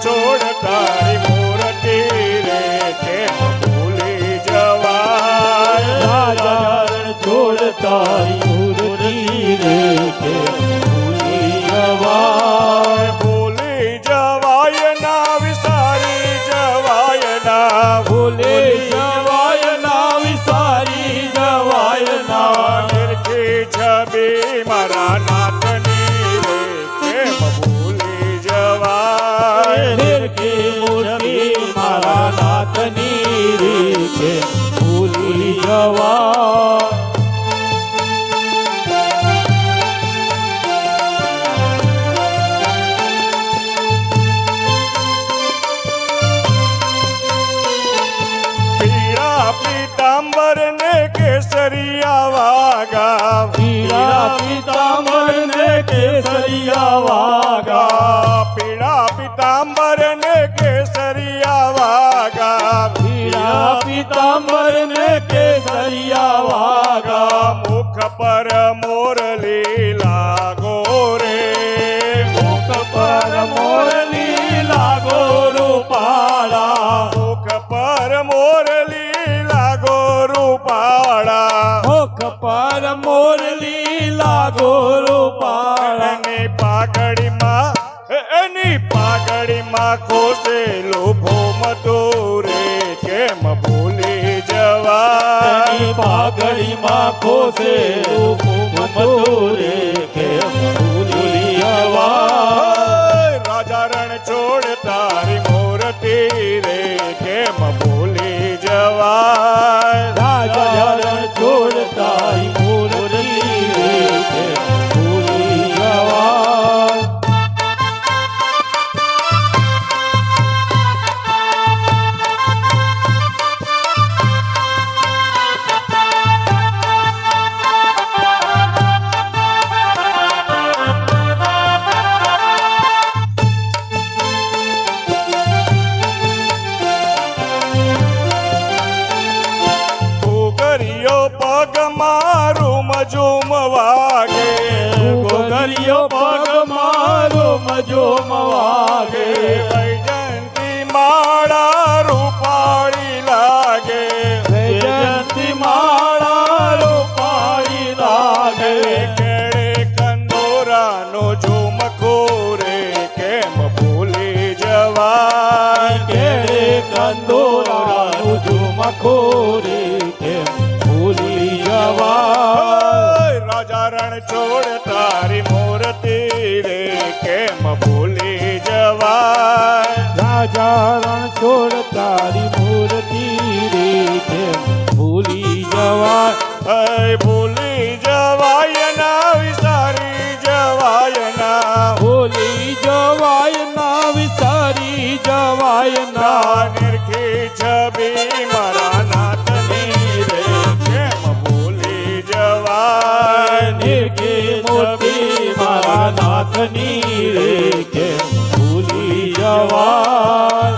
છોડ તારી મૂર્તિ રે કેમ ભૂલી જવાય રાજા છોડ તારી મૂર્તિ રે કેમ ભૂલી જવાય ભૂલી જવાય ના વિસારી જવાય ના ભૂલી જવાય ના વિસારી જવાય ના નિરખી છબી મારા નાથની રે કેમ ભૂલી જવાય નિરખી મૂર્તિ મારા નાથની રે કેમ ભૂલી જવાય પીતાંબર ને કેસરિયા વાગા પીળા પીતાંબર ને કેસરિયા વાગા પીળા પીતાંબર ને કેસરિયા વાગા પીળા પીતાંબર ને કેસરિયા વાગા મુખ પર મોરલી લાગો રે મુખ પર મોરલી લાગો રૂપાળા મુખ પર મોરલી લાગો રૂપાળા મુખ પર મોરલી લાગો રૂપાળા એની પાઘડીમાં ખોસેલું ભોમતું રે કેમ ભૂલી જવાય પાઘડીમાં ખોસેલું ભૂમતું રે કેમ ભૂલી જવાય રાજા રણ છોડ તારી મૂર્તિ રે કેમ ભૂલી જવાય રાજા રણ છોડ તારી મૂર્તિ રે કેમ ભૂલી જવાય પગ મારું મજુમ વાગે ગોગરિયો પગ મારો મજુમ વાગે વૈજયંતી માળા રૂપાળી લાગે વૈજયંતી માળા રૂપાળી લાગે કેળે કંદોરાનો ઝુમખો રે કેમ ભૂલી જવાય કેળે કંદોરાનું ઝુમખો રે કેમ ભૂલી જવાય રાજા રણ છોડ તારી મૂર્તિ રે કેમ ભૂલી જવાય રાજા રણ છોડ તારી મૂર્તિ રે કેમ ભૂલી જવાય ભૂલી જવાય ના વિસારી જવાય ના ભૂલી જવાય ના વિસારી જવાય ના નિરખી છબી મારા નાથની રે કેમ ભૂલી જવાય નિરખી મૂર્તિ મારા નાથની રે કેમ ભૂલી જવાય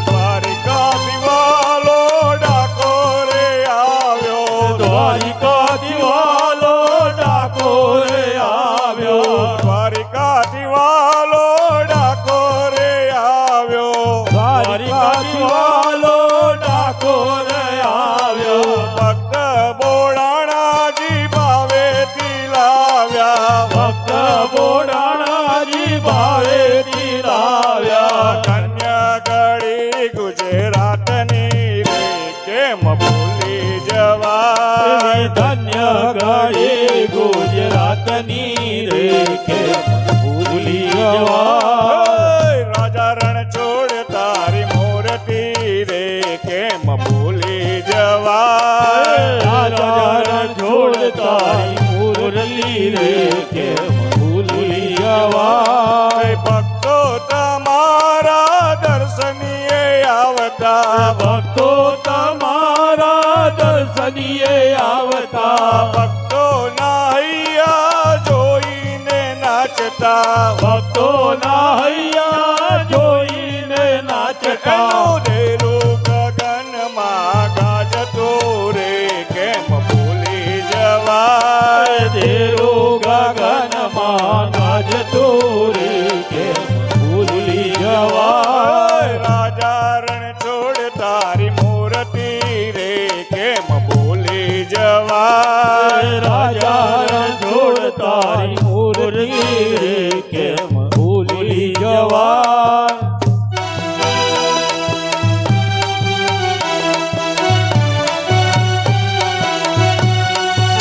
દ્વારિકા દિવાલો ડાકોરે આવ્યો દ્વારિકા દિવાલો ડાકોરે આવ્યો દ્વારિકા દિવાલો ડાકોરે આવ્યો દ્વારિકા દિવાલો ડાકોરે આવ્યો ભક્ત બોડાણાજી ભાવેથી લાવ્યા ભક્ત બોડાણાજી ભાવેથી લાવ્યા કન્યા ગળી ગુજરાતની રે કેમ ભૂલી જવાય ધન્ય ગળી ગુજરાતની રે કેમ ભૂલી જવાય રાજા રણ છોડ તારી મૂર્તિ રે કેમ ભૂલી જવાય રાજા રણ છોડ તારી મૂર્તિ રે કેમ ભૂલી જવાય ભક્તો તમારા દર્શનીએ આવતા ભક્તો તમારા દર્શનીએ આવતા ભક્તો ના હૈયા જોઈને નાચતા ભક્તો ના હૈયા જોઈને નાચતા એનું રેલું ગગનમાં ગાજતું રે કેમ ભૂલી જવાય દેરો ગગનમાં ગાજતું રે કેમ ભૂલી જવાય રાજા રણ છોડ તારી મૂર્તિ રે કેમ ભૂલી જવાય રાજા રણછોડ તારી મૂર્તિ રે કેમ ભૂલી જવાય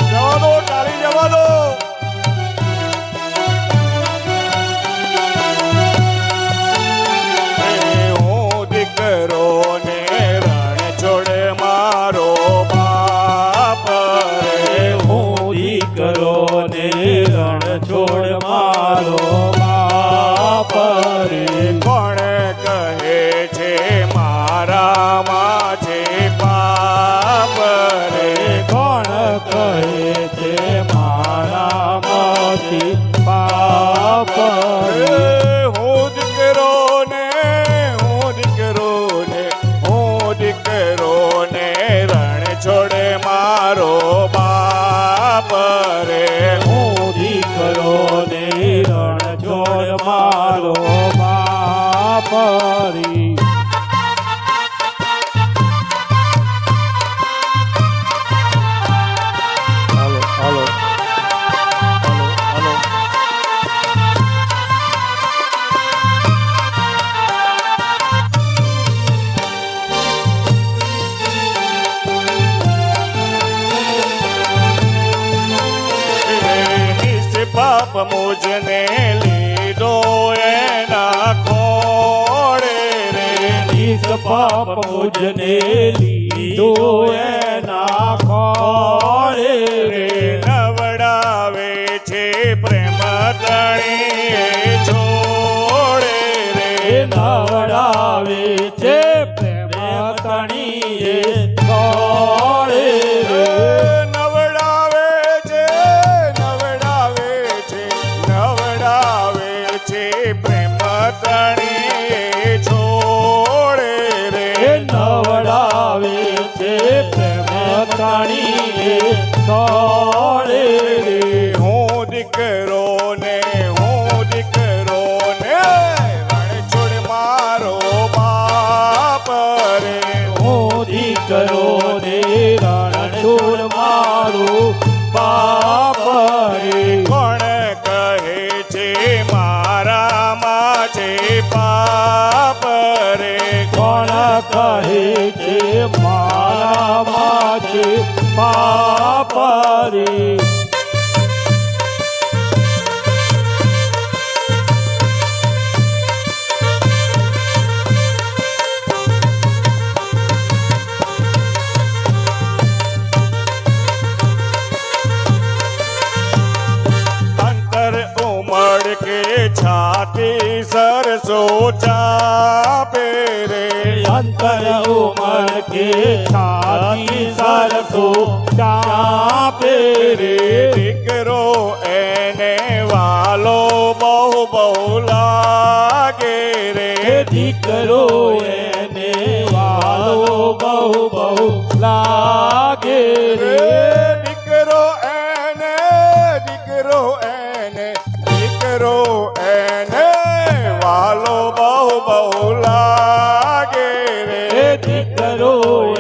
જવા દો ટાળી જવા દો હું દીકરો ને રણ છોડ મારો બાપ રે હું દીકરો ને રણછોડ મારો બાપ રે કોણ કહે છે મારામાં છે પાપ રે કોણ કહે છે મારામાંથી પાપ રે હું દીકરો ને હું દીકરો ને હું દીકરો ને રણ છોડે મારો બાપ રે હું દીકરો ને રણછોડ મારો બાપ રે હાલો હાલો હાલો હાલો નિસ પાપ મુજને લીધો એના ખોડે રે નિસ પાપ મુજને લીધો એના ખોળે રે નવડાવે છે પ્રેમ તણીએ છોડે રે નવડાવે છે પ્રેમ તણીએ ખોળે રે નવડાવે છે નવડાવે છે નવડાવે છે પ્રેમ તણીએ છોડે રે નવડાવે છે પ્રેમ તણીએ ખોળે રે હું દીકરો ને રણ છોડ મારો બાપ રે હું દીકરો ને રણછોડ મારો બાપ રે કોણ કહે છે મારામાં છે પાપ રે કોણ કહે છે મારામાં છે પાપ રે અંતર ઉમળ કે છાતી સરસો ચાપે રે અંતર ઉમર કે છાતી સરસો ચાપે રે દીકરો એને વાલો બહુ બહુ લાગે રે દીકરો એને વાલો બહુ બહુ લાગે રે દીકરો એને દીકરો એને દીકરો એને વાલો બહુ બહુ લાગે રે દીકરો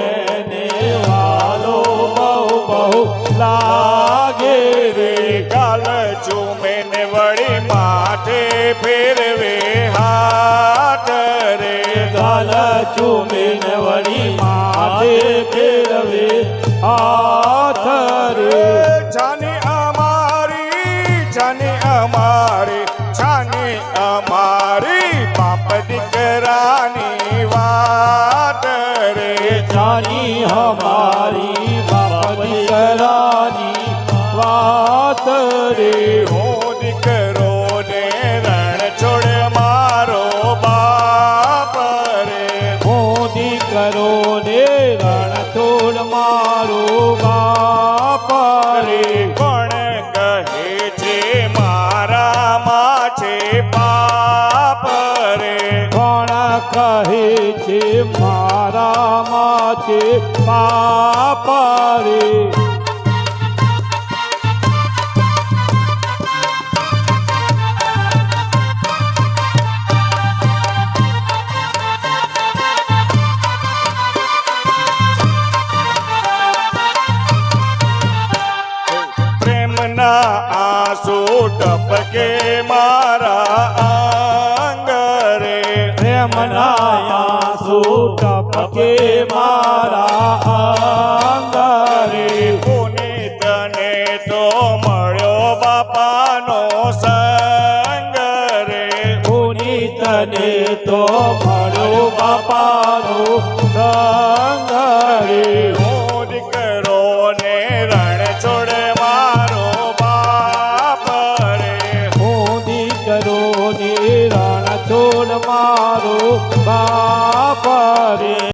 એને વાલો બહુ બહુ લાગે રે ગાલ ચૂમે ને વળી માથે ફેરવે હાથ રે ગાલ ચૂમીને વળી માથે ફેરવે હાથ રે છાની અમારી છાની અમારી છાની અમારી બાપ દીકરાની વાત રે જાની હમારી બાપ દીકરાની વાત રે હું દીકરો ને રણ છોડ મારો બાપ રે હું દીકરો ને રણછોડ મારો બાપ રે કોણ કહે છે મારામાં છે પાપ મારા માથે પાપ રે પ્રેમના આંસુ ટપકે મારા અંગ રે પ્રેમના આંસુ ટપકે મારા અંગ રે પુનિતને તો મળ્યો બાપાનો સંગ રે પુનિતને તો મળ્યો બાપાનો સંગ રે હું દીકરો ને રણ છોડે મારો બાપ રે હું દીકરો ને રણ છોડ મારો બાપ રે